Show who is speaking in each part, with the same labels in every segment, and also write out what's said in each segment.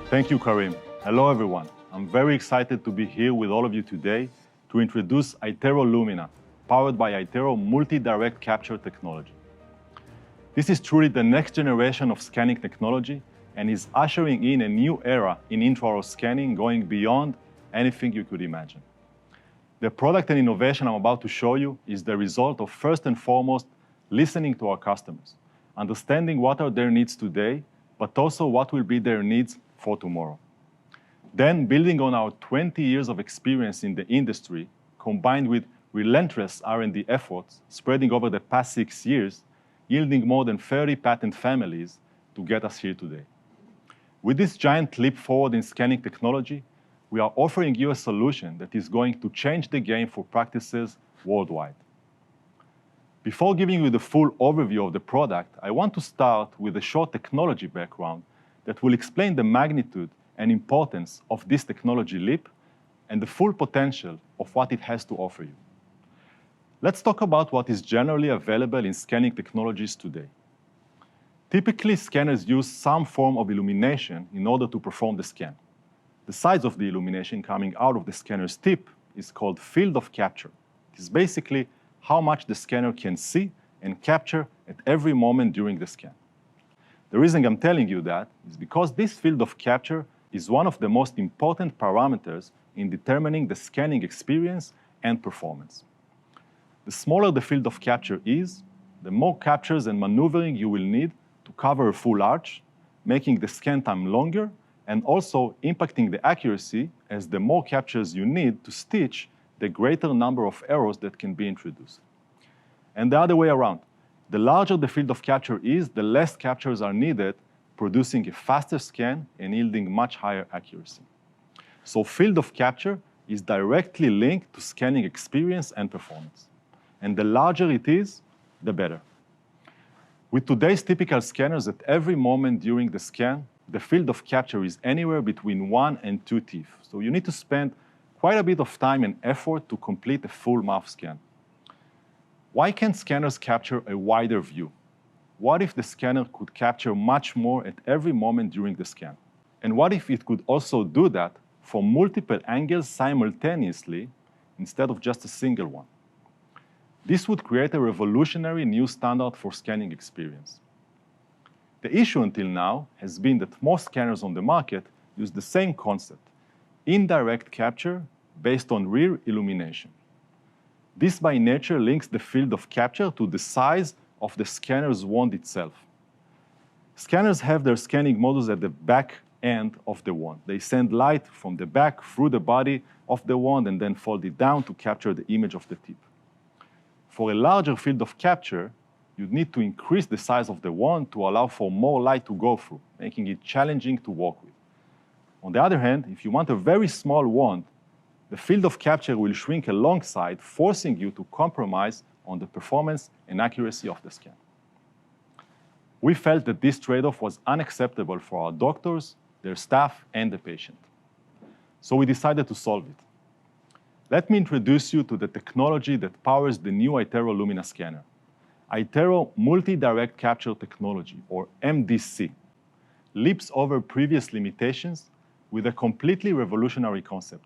Speaker 1: Thank you, Karim. Hello, everyone. I'm very excited to be here with all of you today to introduce iTero Lumina, powered by iTero multi-direct capture technology. This is truly the next generation of scanning technology and is ushering in a new era in intraoral scanning going beyond anything you could imagine. The product and innovation I'm about to show you is the result of, first and foremost, listening to our customers, understanding what are their needs today, but also what will be their needs for tomorrow. Then, building on our 20 years of experience in the industry, combined with relentless R&D efforts spreading over the past 6 years, yielding more than 30 patent families to get us here today. With this giant leap forward in scanning technology, we are offering you a solution that is going to change the game for practices worldwide. Before giving you the full overview of the product, I want to start with a short technology background that will explain the magnitude and importance of this technology leap and the full potential of what it has to offer you. Let's talk about what is generally available in scanning technologies today. Typically, scanners use some form of illumination in order to perform the scan. The size of the illumination coming out of the scanner's tip is called field of capture. It is basically how much the scanner can see and capture at every moment during the scan. The reason I'm telling you that is because this field of capture is one of the most important parameters in determining the scanning experience and performance. The smaller the field of capture is, the more captures and maneuvering you will need to cover a full arch, making the scan time longer and also impacting the accuracy, as the more captures you need to stitch, the greater number of errors that can be introduced. And the other way around. The larger the field of capture is, the less captures are needed, producing a faster scan and yielding much higher accuracy. So field of capture is directly linked to scanning experience and performance. And the larger it is, the better. With today's typical scanners, at every moment during the scan, the field of capture is anywhere between 1 and 2 teeth. So you need to spend quite a bit of time and effort to complete a full mouth scan. Why can't scanners capture a wider view? What if the scanner could capture much more at every moment during the scan? And what if it could also do that from multiple angles simultaneously instead of just a single one? This would create a revolutionary new standard for scanning experience. The issue until now has been that most scanners on the market use the same concept, indirect capture based on rear illumination. This by nature links the field of capture to the size of the scanner's wand itself. Scanners have their scanning modules at the back end of the wand. They send light from the back through the body of the wand and then fold it down to capture the image of the tip. For a larger field of capture, you'd need to increase the size of the wand to allow for more light to go through, making it challenging to work with. On the other hand, if you want a very small wand, the field of capture will shrink alongside, forcing you to compromise on the performance and accuracy of the scan. We felt that this trade-off was unacceptable for our doctors, their staff, and the patient. So we decided to solve it. Let me introduce you to the technology that powers the new iTero Lumina scanner. iTero Multi-Direct Capture Technology, or MDC, leaps over previous limitations with a completely revolutionary concept,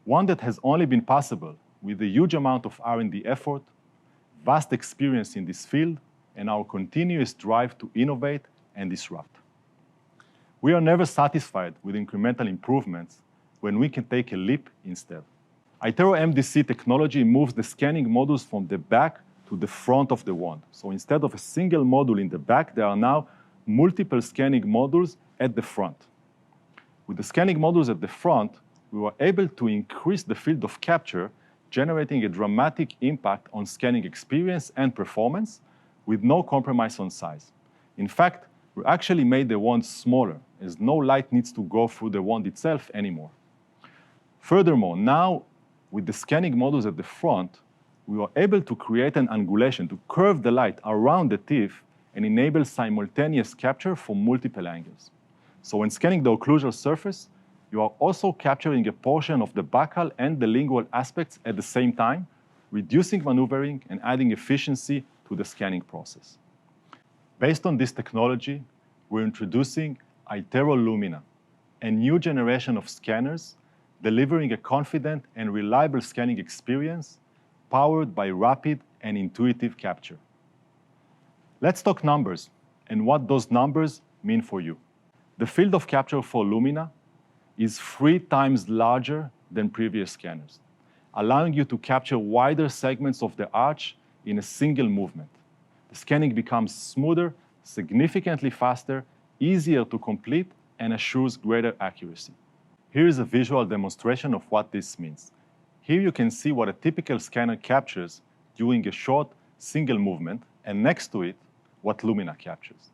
Speaker 1: one that has only been possible with a huge amount of R&D effort, vast experience in this field, and our continuous drive to innovate and disrupt. We are never satisfied with incremental improvements when we can take a leap instead. iTero MDC technology moves the scanning modules from the back to the front of the wand. So instead of a single module in the back, there are now multiple scanning modules at the front. With the scanning modules at the front, we were able to increase the field of capture, generating a dramatic impact on scanning experience and performance with no compromise on size. In fact, we actually made the wand smaller, as no light needs to go through the wand itself anymore. Furthermore, now with the scanning modules at the front, we were able to create an angulation to curve the light around the teeth and enable simultaneous capture from multiple angles. So when scanning the occlusal surface, you are also capturing a portion of the buccal and the lingual aspects at the same time, reducing maneuvering and adding efficiency to the scanning process. Based on this technology, we're introducing iTero Lumina, a new generation of scanners, delivering a confident and reliable scanning experience powered by rapid and intuitive capture. Let's talk numbers and what those numbers mean for you. The field of capture for Lumina is 3 times larger than previous scanners, allowing you to capture wider segments of the arch in a single movement. The scanning becomes smoother, significantly faster, easier to complete, and assures greater accuracy. Here is a visual demonstration of what this means. Here you can see what a typical scanner captures during a short single movement, and next to it, what Lumina captures.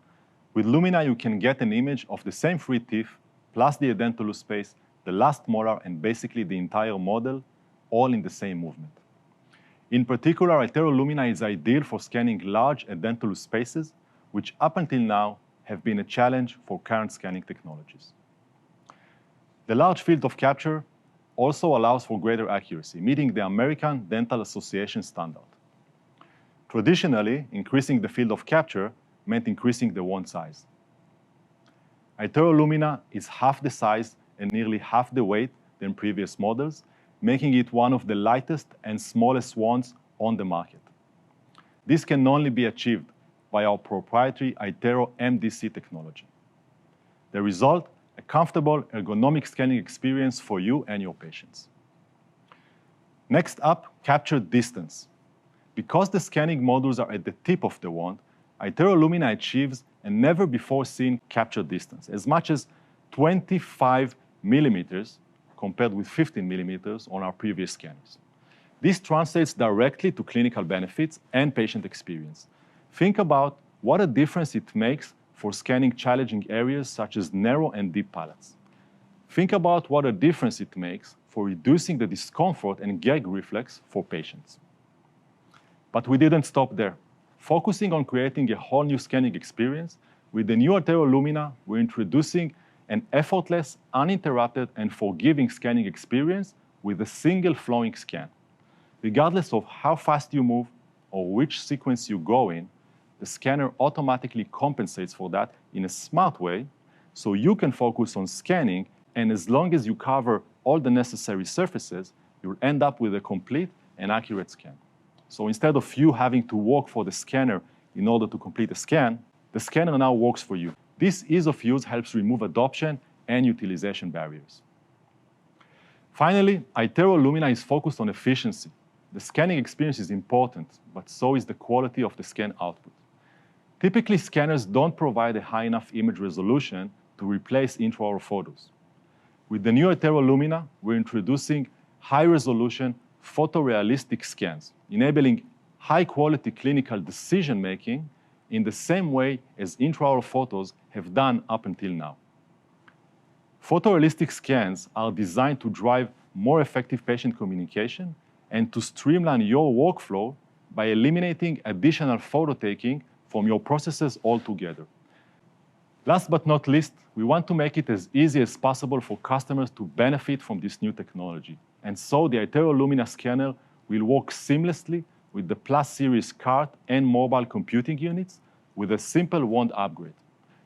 Speaker 1: With Lumina, you can get an image of the same 3 teeth, plus the edentulous space, the last molar, and basically the entire model, all in the same movement. In particular, iTero Lumina is ideal for scanning large edentulous spaces, which up until now have been a challenge for current scanning technologies. The large field of capture also allows for greater accuracy, meeting the American Dental Association standard. Traditionally, increasing the field of capture meant increasing the wand size. iTero Lumina is half the size and nearly half the weight than previous models, making it one of the lightest and smallest wands on the market. This can only be achieved by our proprietary iTero MDC technology. The result, a comfortable ergonomic scanning experience for you and your patients. Next up, capture distance. Because the scanning modules are at the tip of the wand, iTero Lumina achieves a never-before-seen capture distance, as much as 25 millimeters compared with 15 millimeters on our previous scanners. This translates directly to clinical benefits and patient experience. Think about what a difference it makes for scanning challenging areas such as narrow and deep palates. Think about what a difference it makes for reducing the discomfort and gag reflex for patients. But we didn't stop there. Focusing on creating a whole new scanning experience, with the new iTero Lumina, we're introducing an effortless, uninterrupted, and forgiving scanning experience with a single flowing scan. Regardless of how fast you move or which sequence you go in, the scanner automatically compensates for that in a smart way, so you can focus on scanning, and as long as you cover all the necessary surfaces, you'll end up with a complete and accurate scan. So instead of you having to walk for the scanner in order to complete a scan, the scanner now works for you. This ease of use helps remove adoption and utilization barriers. Finally, iTero Lumina is focused on efficiency. The scanning experience is important, but so is the quality of the scan output. Typically, scanners don't provide a high enough image resolution to replace intraoral photos. With the new iTero Lumina, we're introducing high-resolution photorealistic scans, enabling high-quality clinical decision-making in the same way as intraoral photos have done up until now. Photorealistic scans are designed to drive more effective patient communication and to streamline your workflow by eliminating additional photo taking from your processes altogether. Last but not least, we want to make it as easy as possible for customers to benefit from this new technology. And so the iTero Lumina scanner will work seamlessly with the Plus Series cart and mobile computing units with a simple wand upgrade.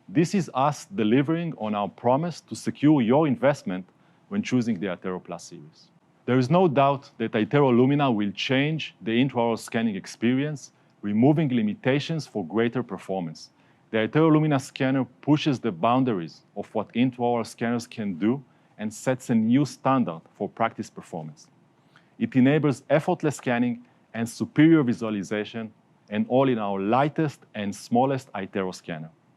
Speaker 1: This is us delivering on our promise to secure your investment when choosing the iTero Plus Series. There is no doubt that iTero Lumina will change the intraoral scanning experience, removing limitations for greater performance. The iTero Lumina scanner pushes the boundaries of what intraoral scanners can do and sets a new standard for practice performance. It enables effortless scanning and superior visualization, and all in our lightest and smallest iTero scanner.